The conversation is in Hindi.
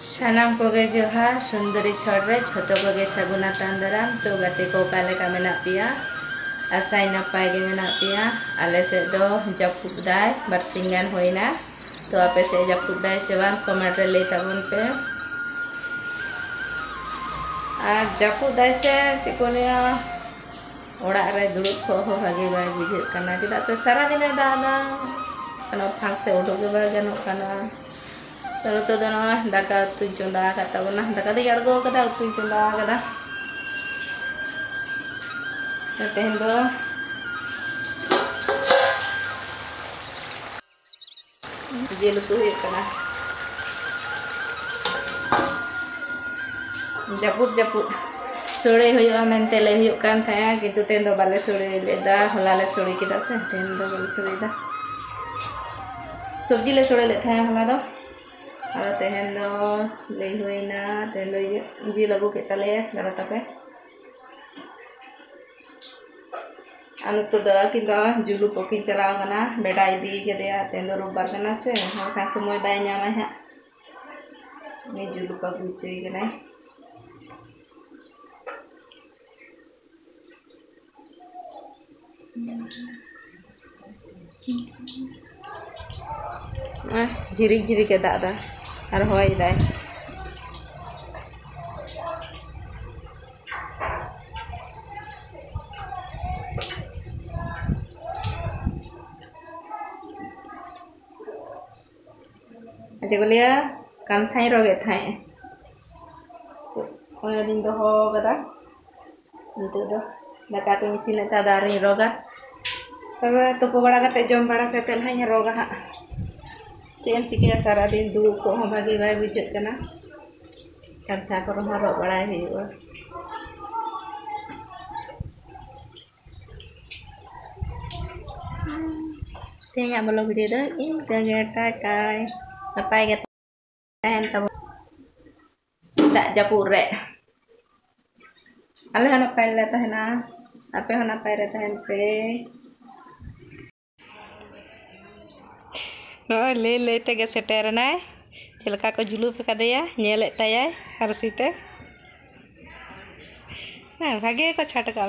सानाम कोगे जोहार सुंदरी छड़े झोतो कोगे सगुना तांदराम तो गाते को काले का मेना पिया आसाई नपाय गे मेना पिया आले से दो जपुदाय बरसिंगान होइना तो आपे से जपुदाय से बांग कमेंट रे ले तबन पे आ जपुदाय से चिकोनिया ओड़ा रे दुड़ुब को हो भागे बाय बुझे कना चेदा तो सारा दिन दादा कनो फांक से उठो के बाय गनो कना चलो तो दोनों दाका उतु चुंदा कता बना दाका दे अड़गो कदा उतु चुंदा कदा तेहन दो जिल उतु हुई कना जपुट जपुट सोड़े हुआ मेनते ले हुई कान थाया किंतु तेहन दो बाले सोड़े लेदा होला ले सोड़े किदा से तेहन दो बाले सोड़े दा सब्जी ले सोड़े ले थाया होला दो और तेहन दो ले हुईना तेहन दो जी लगू के तले गरा तपे अनु तो दो किंतु जुलू पोकी चलाव कना बेटा इदी के दे तेहन दो रोबबार कना से हा समय बाय ᱧᱟᱢᱟ हा नि जुलू पा गुचई कना झिरिक झिरिक के दादा और होय दाय अच्छा बोलिया कान थाई रोगे थाई होय दिन दो हो कदा नितो दो दाका तो इसिन ता दारी रोगा तब तो को बड़ा कते जम बड़ा कते लहाई रोगा हा चेन चिके सारा दिन दुड़ुब को हो भागे बाय बुझे कना कथा को रो बड़ा हुआ तेया बोलो वीडियो दो इन के टाटाय नपाय गे तहन तब दा जपुर रे आले हना पाय ले तहना आपे हना पाय रे तहन पे ले ले ते सेटर ना चलका को जुलू पे कदेया नेले ताया हरसीते भागे को छटका